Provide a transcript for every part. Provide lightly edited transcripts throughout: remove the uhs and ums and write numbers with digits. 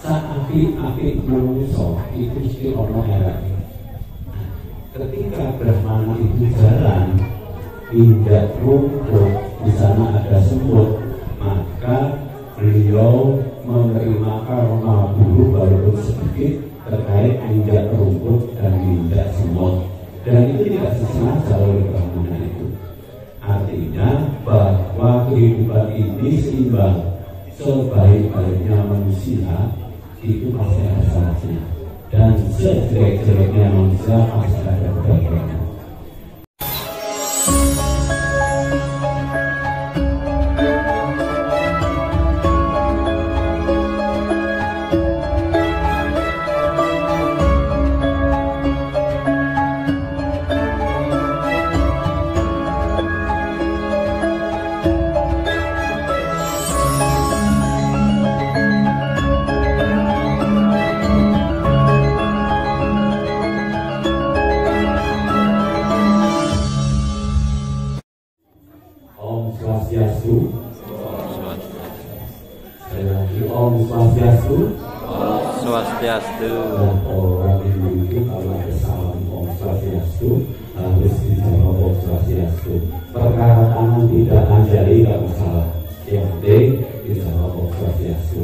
Sapi manusia itu mesti ono erake. Ketika Brahmana itu jalan tidak rumput, di sana ada semut, maka beliau menerima karma buruk walaupun sedikit terkait injak rumput dan injak semut, dan itu tidak disengaja oleh Brahmana itu. Artinya bahwa kehidupan ini seimbang, sebaik-baiknya manusia itu pasti ada salahnya, dan sejelek-jeleknya manusia pasti ada kebaikannya. Swastiastu. Orang Hindu itu kalau ada salam Om Swastiastu harus dijawab Om Swastiastu. Perkara tangan tidak anjali nggak masalah, yang penting dijawab Om Swastiastu.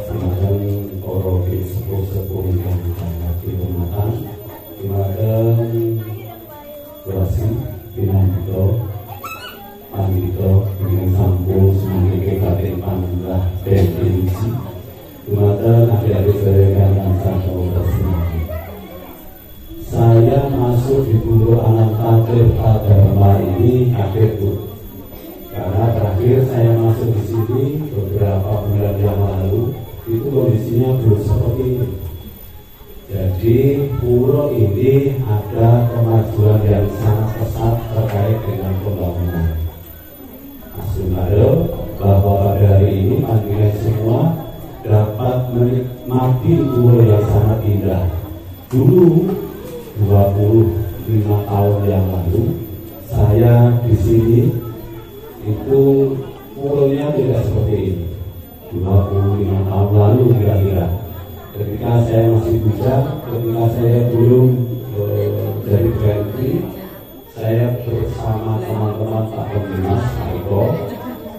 Silakan orang di sepuh-sepuh yang sangat dihormatan, silakan Wasi Pinanto Pandito dengan sampul semangat kekaten panggah dan insi. Kemudian adik-adik saya yang sangat bersemangat. Saya masuk di Guru Alam Takdir Dharma ini kaget, Bu. Karena terakhir saya masuk di sini beberapa bulan yang lalu itu kondisinya belum seperti ini. Jadi pura ini ada kemajuan yang sangat pesat terkait dengan pembangunan. Asumaro bahwa pada hari ini panggilan semua dapat menikmati pura yang sangat indah. Dulu 25 tahun yang lalu saya di sini itu puranya tidak seperti ini. 25 tahun lalu kira-kira. Ketika saya masih bujang, ketika saya belum dari Bentri, saya bersama teman-teman Pak Peminas,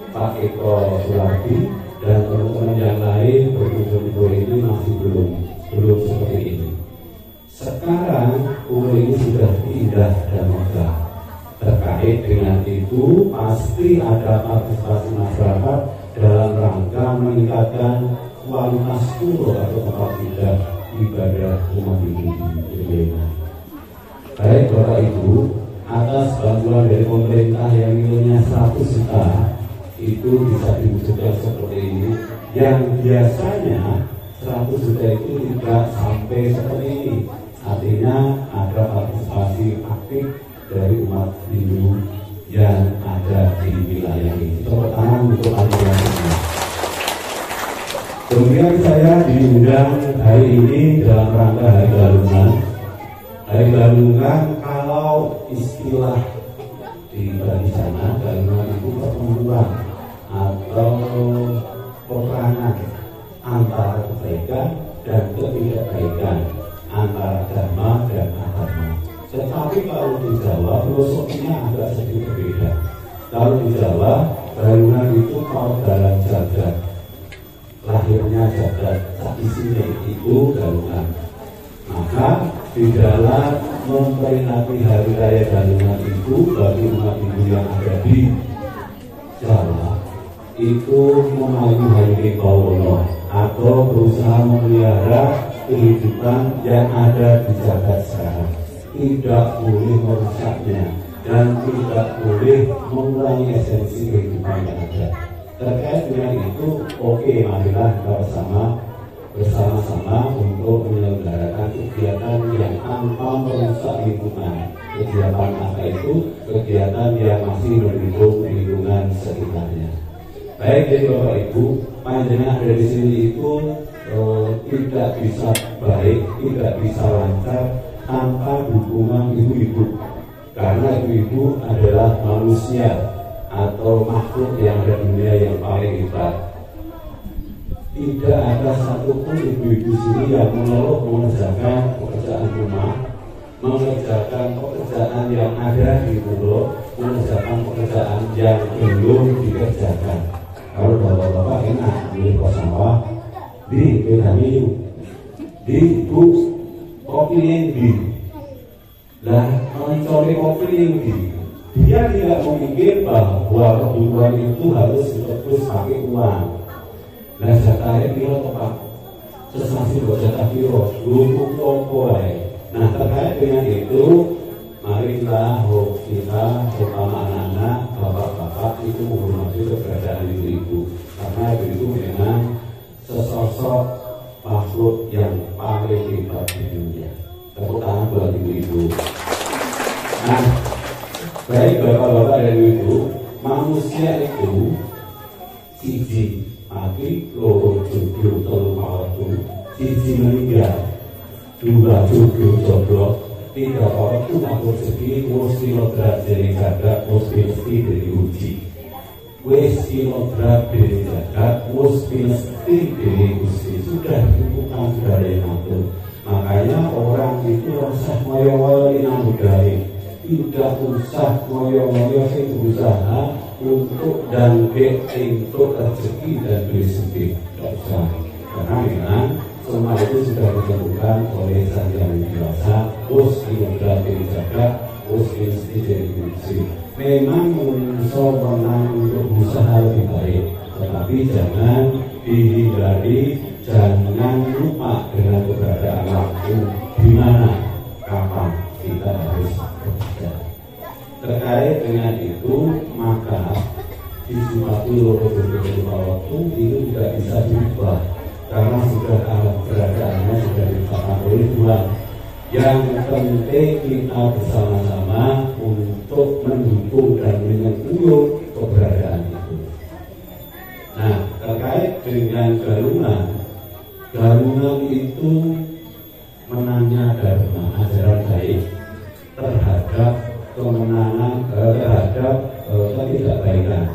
Pak Eko Surati, dan teman-teman yang lain berkunjung di pura ini masih belum seperti ini. Sekarang pura ini sudah indah dan megah. Terkait dengan itu pasti ada partisipasi masyarakat dalam rangka meningkatkan kualitas pura atau tempat ibadah umat Hindu di Indonesia. Baik Bapak Ibu, atas bantuan dari pemerintah yang nilainya 100 juta itu bisa diwujudkan seperti ini. Yang biasanya 100 juta itu tidak sampai seperti ini. Artinya ada partisipasi aktif dari umat Hindu yang ada di wilayah ini. Tepuk tangan untuk aliran ini. Kemudian saya diundang hari ini dalam rangka Hari Galungan. Hari Galungan kalau istilah di sana, Galungan itu pertemuan atau peperangan antara kebaikan dan ketidakbaikan, antara dharma dan adharma. Tetapi kalau di Jawa filosofinya agak sedikit berbeda. Kalau di Jawa Galungan itu kalau dalam jagat, lahirnya jagat, isinya itu Galungan. Maka di dalam memperingati Hari Raya Galungan itu bagi umat Hindu yang ada di Jawa itu memayu Hari Bawono atau berusaha memelihara kehidupan yang ada di jagat sekarang. Tidak boleh merusaknya dan tidak boleh mengurangi esensi kehidupan yang ada. Terkait dengan itu, oke, marilah kita bersama-sama untuk menyelenggarakan kegiatan yang tanpa merusak lingkungan. Kegiatan apa itu? Kegiatan yang masih mendukung lingkungan sekitarnya. Baik, jadi Bapak Ibu, panjenengan ada di sini itu tidak bisa baik, tidak bisa lancar tanpa dukungan ibu-ibu. Karena ibu-ibu adalah manusia atau makhluk yang ada di dunia yang paling hebat. tidak ada satupun ibu-ibu sini yang mengeluh mengerjakan pekerjaan rumah, mengerjakan pekerjaan yang ada di mulut, mengerjakan pekerjaan yang belum dikerjakan. Kalau bapak-bapak enak beli kos sawah, di vitamin, di bu kopi ini, lah mencari kopi ini, dia tidak memikir bahwa kebutuhan itu harus terus pakai uang. Lah jatahnya piro Pak? Sesasi buat jatah piro, lumpuh toko. Nah terkait dengan itu, marilah kita terutama anak-anak, bapak-bapak itu menghormati keberadaan ibu-ibu, karena ibu memang sesosok makhluk yang paling hebat di dunia. Tepuk tangan buat ibu-ibu. Nah, baik bapak-bapak dan ibu, manusia itu siji mati, loro jodoh, telu mawatu, siji meninggal, dua jodoh jodoh, tiga orang itu ngatur rezeki, mesti lodrat dari jagat, mesti dari uji. Mesti lodrat dari jagat, mesti dari uji. Sudah ditentukan, sudah ada yang ngatur. Makanya orang itu rasa moyo-moyo yang budaya, tidak usah moyo-moyo yang berusaha untuk dan untuk rezeki dan rezeki, tidak usah. Karena memang semua itu sudah ditentukan oleh Sang Yang Dewasa, mesti lodrat dari jagat, mesti dari uji. Memang manusia menang untuk berusaha lebih baik, tetapi jangan dihindari, jangan lupa dengan keberadaan waktu di mana kapan kita harus bekerja. Terkait dengan itu, maka sisi waktu itu tidak bisa diubah karena sudah keberadaannya sudah ditetapkan oleh Tuhan. Yang penting kita bersama-sama untuk mendukung dan menyempurnakan keberadaan itu. Nah, terkait dengan Galungan itu menanya dharma, ajaran baik terhadap kemenangan, terhadap ketidakbaikan.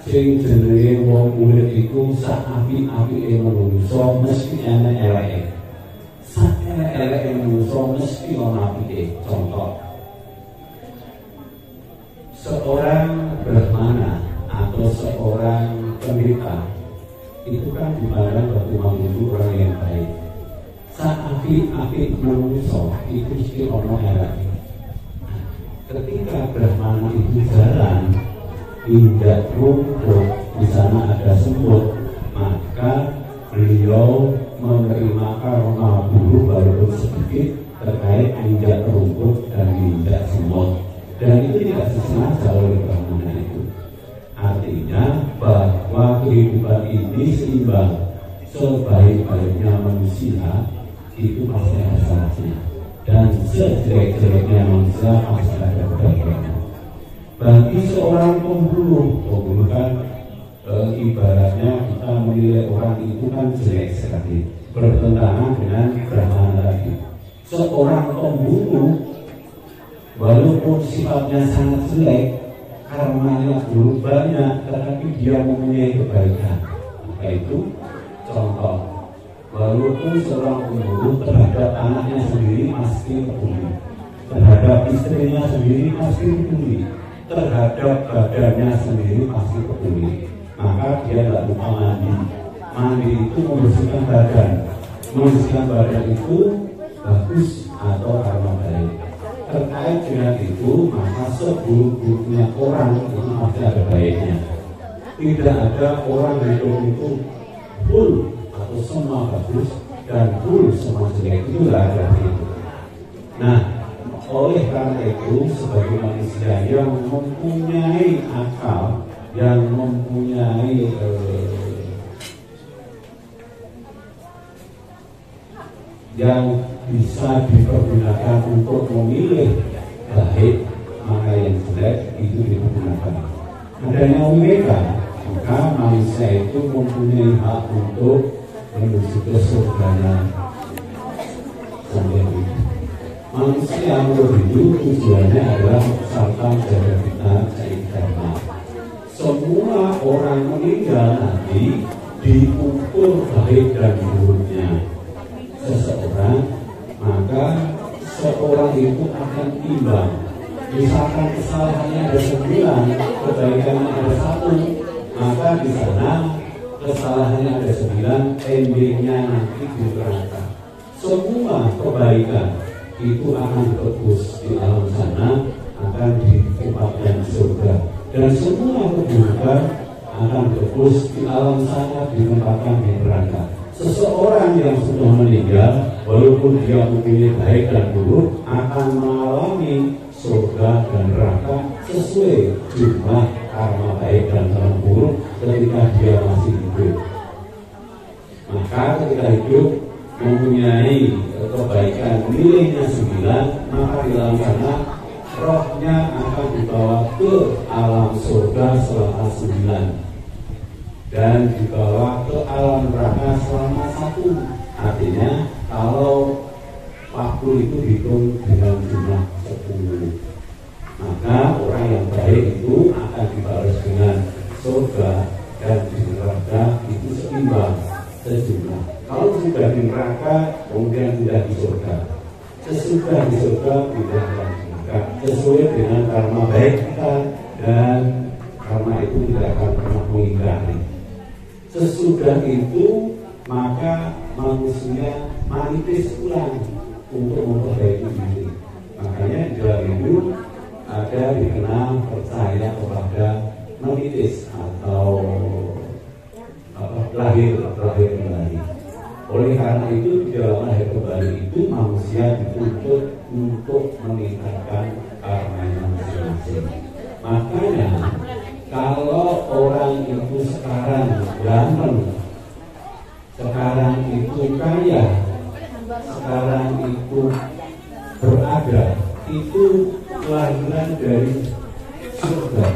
Sing jenenge wong murid iku sak apik-apike manungsa mesti ana eleke. Sak eleke manungsa mesti ana apike. Contoh, seorang brahmana atau seorang pendeta itu kan dipandang bagi itu orang yang baik. Sak apik-apik manungsa itu mesti ana eleke. Ketika brahmana itu jalan tidak rumput, di sana ada semut, maka beliau menerima karma buruk walaupun sedikit terkait injak rumput dan injak semut, dan itu tidak disengaja oleh brahmana itu. Artinya bahwa kehidupan ini seimbang, sebaik-baiknya manusia itu pasti ada salahnya, dan sejelek-jeleknya manusia pasti ada kebaikannya. Bagi seorang pembunuh kan ibaratnya kita menilai orang itu kan jelek sekali, bertentangan dengan brahmana tadi. Seorang pembunuh walaupun sifatnya sangat jelek, karmanya buruk banyak, tetapi dia mempunyai kebaikan. Maka itu contoh, walaupun seorang pembunuh terhadap anaknya sendiri pasti peduli, terhadap istrinya sendiri pasti peduli, terhadap badannya sendiri pasti peduli, maka dia tidak lupa mandi. Mandi itu membersihkan badan. Membersihkan badan itu bagus atau karma baik. Terkait dengan itu, maka seburuk-buruknya orang itu pasti ada baiknya. Tidak ada orang hidup itu full atau semua bagus dan full semua jelek, itu tidak ada itu. Nah, oleh karena itu, sebagai manusia yang mempunyai akal, yang mempunyai yang bisa dipergunakan untuk memilih baik, maka yang jelek itu dipergunakan. Adanya omega, maka manusia itu mempunyai hak untuk menuju ke surganya sendiri. Manusia hidup tujuannya adalah sartam jaga kita dharma. Semua orang meninggal nanti diukur baik dan buruknya seseorang, maka seorang itu akan imbang. Misalkan kesalahannya ada 9, kebaikannya ada 1, maka di sana kesalahannya ada 9, endingnya nanti di neraka. Semua kebaikan itu akan ditebus di alam sana, akan ditempatkan di surga, dan semua keburukan akan ditebus di alam sana, ditempatkan di neraka. Seseorang yang sudah meninggal, walaupun dia memilih baik dan buruk, akan mengalami surga dan neraka sesuai jumlah karma baik dan karma buruk ketika dia masih hidup. Maka ketika hidup mempunyai kebaikan nilainya 9, maka di dalam sana rohnya akan dibawa ke alam surga selama 9 dan dibawa ke alam neraka selama 1. Artinya kalau waktu itu dihitung dengan jumlah 10, maka orang yang baik itu akan dibalas dengan surga, dan di neraka itu seimbang sejumlah. Kalau sudah di neraka kemudian tidak di surga, sesudah di surga tidak akan di neraka, sesuai dengan karma baik kita, dan karma itu tidak akan pernah mengingkari. Sesudah itu maka manusia manitis ulang untuk memperbaiki diri. Makanya di dalam hidup ada dikenal percaya kepada manitis atau lahir kembali. Oleh karena itu di dalam lahir kembali itu manusia dituntut untuk meningkatkan karmanya masing-masing. Makanya kalau orang itu sekarang ganteng, sekarang itu kaya, sekarang itu berada, itu kelahiran dari surga.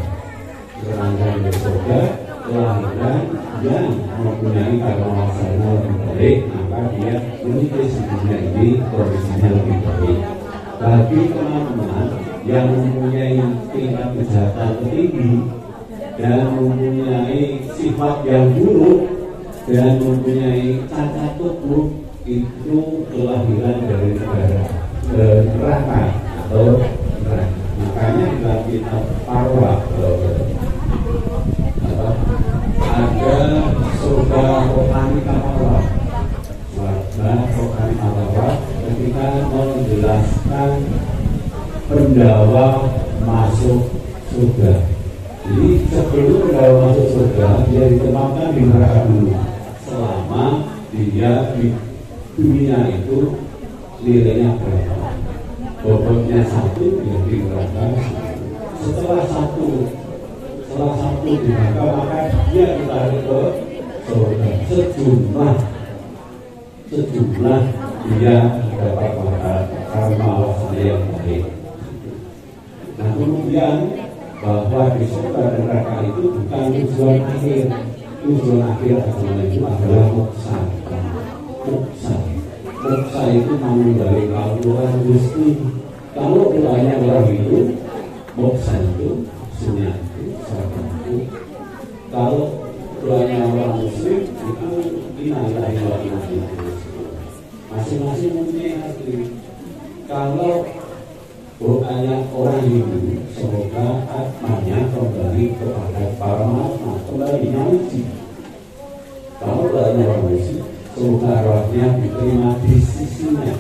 Kelahiran dari surga, kelahiran yang mempunyai karma sana lebih baik, maka dia meniti dunia ini kondisinya lebih baik. Bagi teman-teman yang mempunyai tingkat kejahatan tinggi dan mempunyai sifat yang buruk dan mempunyai cacat tubuh, itu kelahiran dari negara neraka atau neraka. Makanya dalam kitab Parwa ada surga rohani Parwa, surga rohani Parwa ketika menjelaskan pendawa masuk surga. Jadi sebelum pendawa masuk surga, dia ditempatkan di neraka dulu. Selama dia di dunia itu nilainya berapa? Bobotnya 1, ya di neraka. Setelah satu di neraka, maka dia ditarik ke surga. Sejumlah dia dapat karma wasana yang baik. Nah kemudian bahwa di surga dan neraka itu bukan tujuan akhir. Tujuan akhir adalah moksa. Moksa itu namun dari orang Gusti. Kalau ulahnya orang hidup, moksa itu sunnah itu itu. Kalau ulahnya orang Muslim itu innalillahi wa inna ilaihi raji'un. Masing-masing mempunyai arti. Kalau doanya orang Hindu, semoga atmanya kembali kepada Paramatma, kembali nyauci. Kalau doanya orang Muslim, semoga rohnya diterima di sisinya,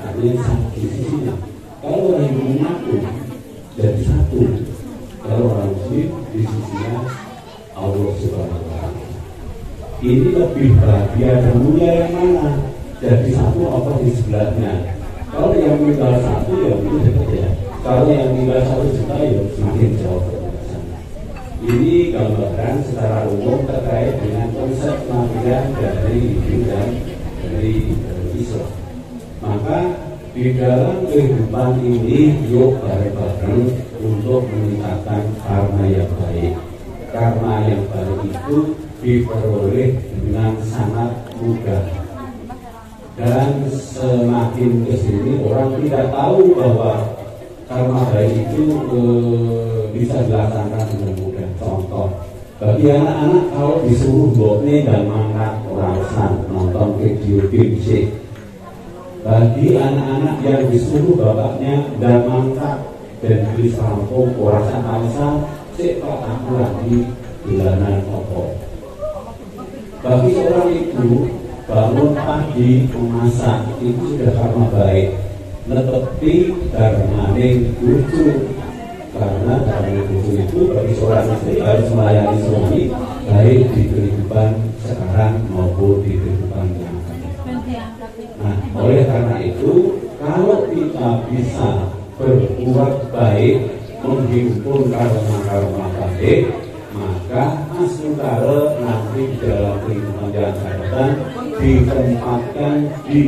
artinya di sisinya. Kalau orang Hindu mengaku jadi satu, kalau orang Muslim di sisinya Allah Subhanahu wa Ta'ala. Ini lebih bahagia dan mulia yang mana? Jadi satu apa di sebelahnya? Kalau yang meninggal 1 ya itu dekat ya. Kalau yang meninggal 1 juta ya semakin jauh ke sana. Ini gambaran secara umum terkait dengan konsep kematian dari Hindu dan dari Islam. Maka di dalam kehidupan ini yuk bareng-bareng untuk meningkatkan karma yang baik. Karma yang baik itu diperoleh dengan sangat mudah. Dan semakin kesini orang tidak tahu bahwa karma baik itu bisa dilaksanakan dengan mudah. Contoh, Bagi anak-anak kalau disuruh bokne dan mangkat orang san nonton video game sih. Bagi anak-anak yang disuruh bapaknya dan mangkat dan beli serampung orang san alasan sih kok aku lagi bulanan opo. Bagi seorang ibu bangun pagi memasak itu sudah karma baik. Netepi karena lucu, karena buku itu bagi seorang istri harus melayani suami baik di kehidupan sekarang maupun di kehidupan yang akan datang. Nah, oleh karena itu kalau kita bisa berbuat baik, menghimpun karma-karma baik, maka asmukara nanti dalam kehidupan yang akan datang ditempatkan di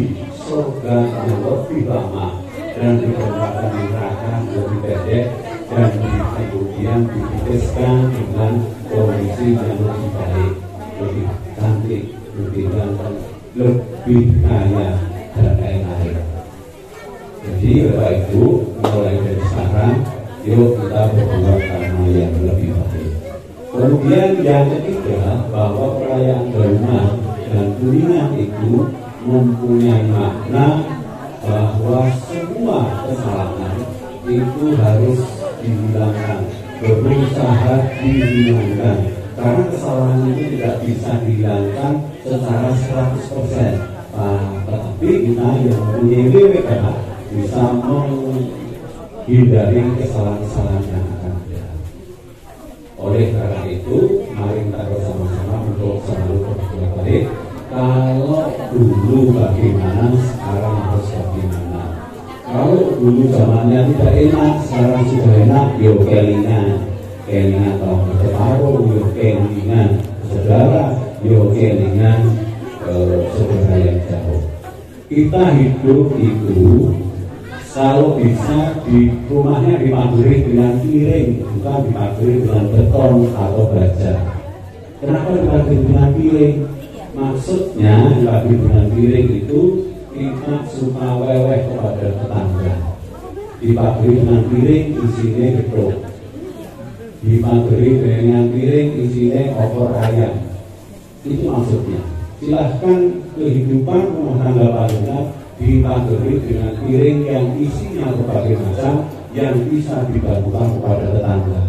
surga yang lebih lama dan ditempatkan di neraka lebih pendek dan kemudian diputuskan dengan kondisi yang lebih baik, lebih cantik, lebih ganteng, lebih kaya dan lain-lain. Jadi Bapak Ibu mulai dari sekarang yuk kita berbuat karma yang lebih baik. Kemudian yang ketiga bahwa perayaan Dharma dan kuningan itu mempunyai makna bahwa semua kesalahan itu harus dihilangkan, berusaha dihilangkan, karena kesalahan itu tidak bisa dihilangkan secara 100%. Tetapi kita yang mempunyai WWK bisa menghindari kesalahan-kesalahan yang akan ada. Oleh karena itu, mari kita bersama-sama untuk selalu berbuat baik. Kalau dulu bagaimana, sekarang harus bagaimana. Kalau dulu zamannya tidak enak, sekarang sudah enak, yo kelingan tahun berparuh, yo kelingan saudara, yo kelingan saudara yang jauh. Kita hidup itu kalau bisa di rumahnya dipagari dengan piring, bukan dipagari dengan beton atau baja. Kenapa dipagari dengan piring? Maksudnya dipagari dengan piring itu kita suka weweh kepada tetangga. Dipagari dengan piring isinya gedung. Dipagari dengan piring isinya opor ayam. Itu maksudnya. Silahkan kehidupan rumah tangga Anda dipagari dengan piring yang isinya berbagai macam yang bisa dibantukan kepada tetangga.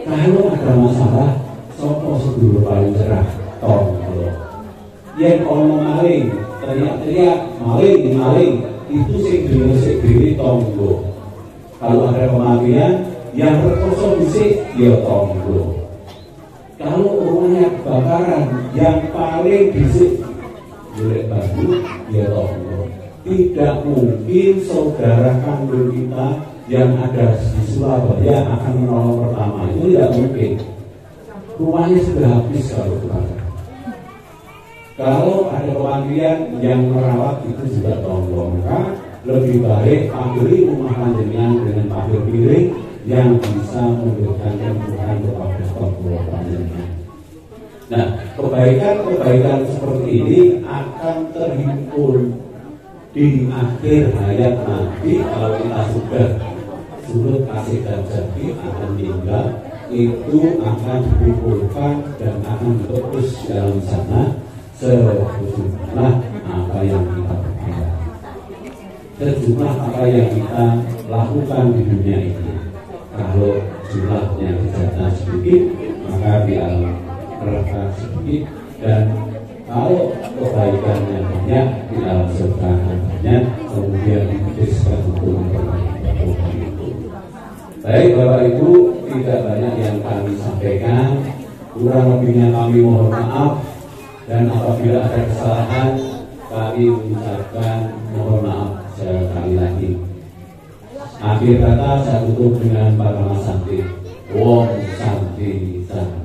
Kalau ada masalah, sopo sedulur paling cerah, tonggo. Yang ono maling, teriak-teriak maling, itu sing tonggo. Kalau ada kematian, yang berkosong bisik, ya tonggo. Kalau rumahnya kebakaran, yang paling bisik boleh baju, ya tonggo. Tidak mungkin saudara kandung kita yang ada di Surabaya akan menolong pertama. Itu tidak mungkin. Rumahnya sudah habis kalau kebakaran. Kalau ada kemandian yang merawat itu juga tonggo. Maka lebih baik pagari rumah panjenengan dengan pagar piring yang bisa memberikan kemudahan kepada tonggo panjenengan. Nah, kebaikan-kebaikan seperti ini akan terhimpun di akhir hayat nanti. Kalau kita sudah surut kasih dan jadi akan tinggal, itu akan dikumpulkan dan akan terus dalam sana sejumlah apa yang kita berbuat, sejumlah apa yang kita lakukan di dunia ini. Kalau jumlahnya di sana sedikit, maka di alam neraka sedikit, dan kalau kebaikannya banyak di alam surga banyak, kemudian diberikan untuk memperbaiki itu. Baik Bapak Ibu, tidak banyak yang kami sampaikan, kurang lebihnya kami mohon maaf, dan apabila ada kesalahan kami mengucapkan mohon maaf sekali lagi. Akhir kata saya tutup dengan Parama Santi. Om Santi Santi.